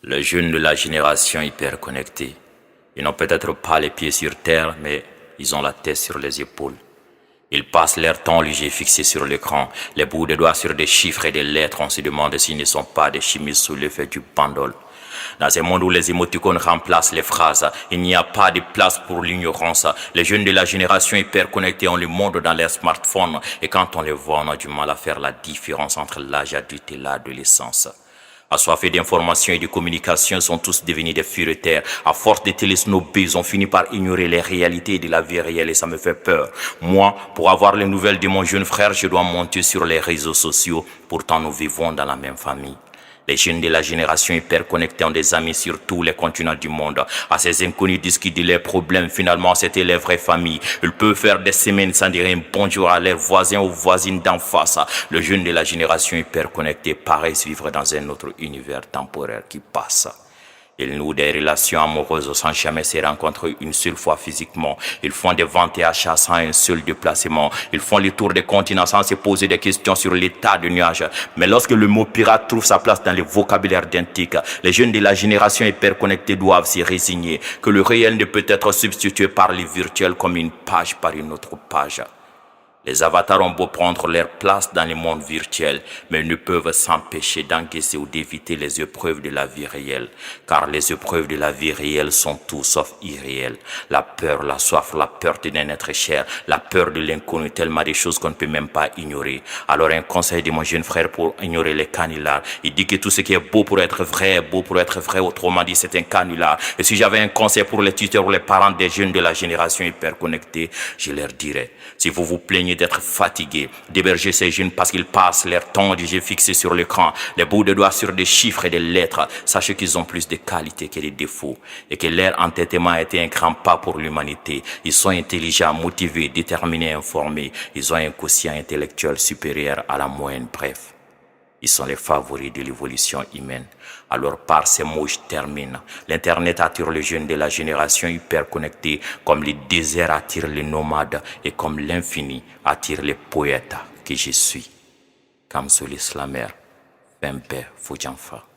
Les jeunes de la génération hyper connectée, ils n'ont peut-être pas les pieds sur terre, mais ils ont la tête sur les épaules. Ils passent leur temps léger fixés sur l'écran, les bouts de doigts sur des chiffres et des lettres. On se demande s'ils ne sont pas des chimistes sous l'effet du bandol. Dans un monde où les émoticônes remplacent les phrases, il n'y a pas de place pour l'ignorance. Les jeunes de la génération hyper connectée ont le monde dans leurs smartphones et quand on les voit, on a du mal à faire la différence entre l'âge adulte et l'adolescence. Assoiffés d'informations et de communication, sont tous devenus des furetaires. À force de télésnober, ils ont fini par ignorer les réalités de la vie réelle et ça me fait peur. Moi, pour avoir les nouvelles de mon jeune frère, je dois monter sur les réseaux sociaux. Pourtant, nous vivons dans la même famille. Les jeunes de la génération hyper connectée ont des amis sur tous les continents du monde. À ces inconnus discutent de leurs problèmes. Finalement, c'était leur vraie famille. Ils peuvent faire des semaines sans dire un bonjour à leurs voisins ou voisines d'en face. Le jeune de la génération hyper connectée paraît vivre dans un autre univers temporaire qui passe. Ils nouent des relations amoureuses sans jamais se rencontrer une seule fois physiquement. Ils font des ventes et achats sans un seul déplacement. Ils font le tour des continents sans se poser des questions sur l'état de nuages. Mais lorsque le mot pirate trouve sa place dans le vocabulaire d'antique, les jeunes de la génération hyper connectée doivent s'y résigner que le réel ne peut être substitué par le virtuel comme une page par une autre page. Les avatars ont beau prendre leur place dans le monde virtuel, mais ils ne peuvent s'empêcher d'encaisser ou d'éviter les épreuves de la vie réelle. Car les épreuves de la vie réelle sont tout sauf irréelles. La peur, la soif, la peur d'un être cher, la peur de l'inconnu, tellement de choses qu'on ne peut même pas ignorer. Alors un conseil de mon jeune frère pour ignorer les canulars. Il dit que tout ce qui est beau pour être vrai est beau pour être vrai. Autrement dit, c'est un canular. Et si j'avais un conseil pour les tuteurs ou les parents des jeunes de la génération hyper connectée, je leur dirais, si vous vous plaignez d'être fatigué, d'héberger ces jeunes parce qu'ils passent leur temps de jeu fixé sur l'écran, les bouts de doigts sur des chiffres et des lettres, sachez qu'ils ont plus de qualités que de défauts et que leur entêtement a été un grand pas pour l'humanité. Ils sont intelligents, motivés, déterminés, informés. Ils ont un quotient intellectuel supérieur à la moyenne, bref. Ils sont les favoris de l'évolution humaine. Alors par ces mots, je termine. L'Internet attire les jeunes de la génération hyper connectée, comme le désert attire les nomades et comme l'infini attire les poètes que je suis. Kamsoul Islamer, Pempe Foujanfa.